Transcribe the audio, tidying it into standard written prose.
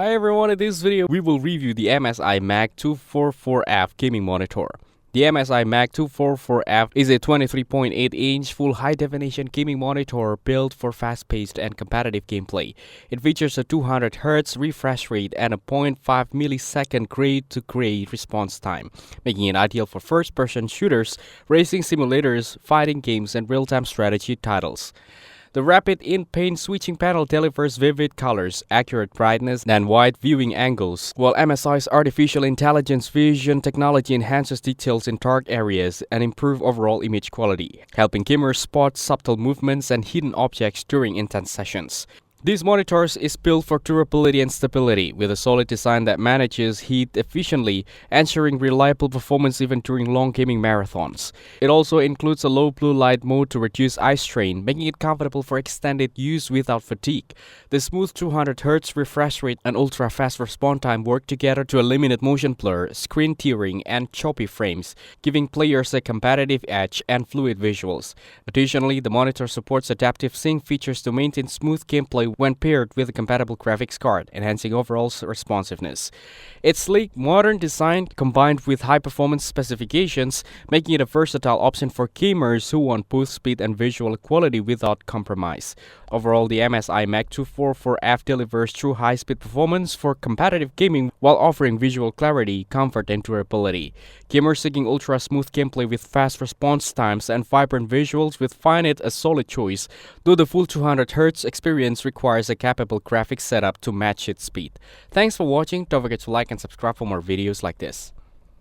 Hi everyone, in this video we will review the MSI MAG 244F gaming monitor. The MSI MAG 244F is a 23.8-inch full high-definition gaming monitor built for fast-paced and competitive gameplay. It features a 200Hz refresh rate and a 0.5 millisecond gray-to-gray response time, making it ideal for first-person shooters, racing simulators, fighting games, and real-time strategy titles. The rapid in-pane switching panel delivers vivid colors, accurate brightness, and wide viewing angles, while MSI's artificial intelligence vision technology enhances details in dark areas and improves overall image quality, helping gamers spot subtle movements and hidden objects during intense sessions. This monitor is built for durability and stability, with a solid design that manages heat efficiently, ensuring reliable performance even during long gaming marathons. It also includes a low blue light mode to reduce eye strain, making it comfortable for extended use without fatigue. The smooth 200Hz refresh rate and ultra-fast response time work together to eliminate motion blur, screen tearing, and choppy frames, giving players a competitive edge and fluid visuals. Additionally, the monitor supports adaptive sync features to maintain smooth gameplay when paired with a compatible graphics card, enhancing overall responsiveness. Its sleek, modern design combined with high-performance specifications, making it a versatile option for gamers who want both speed and visual quality without compromise. Overall, the MSI MAG 244F delivers true high-speed performance for competitive gaming while offering visual clarity, comfort, and durability. Gamers seeking ultra-smooth gameplay with fast response times and vibrant visuals will find it a solid choice, though the full 200Hz experience requires a capable graphics setup to match its speed. Thanks for watching. Don't forget to like and subscribe for more videos like this.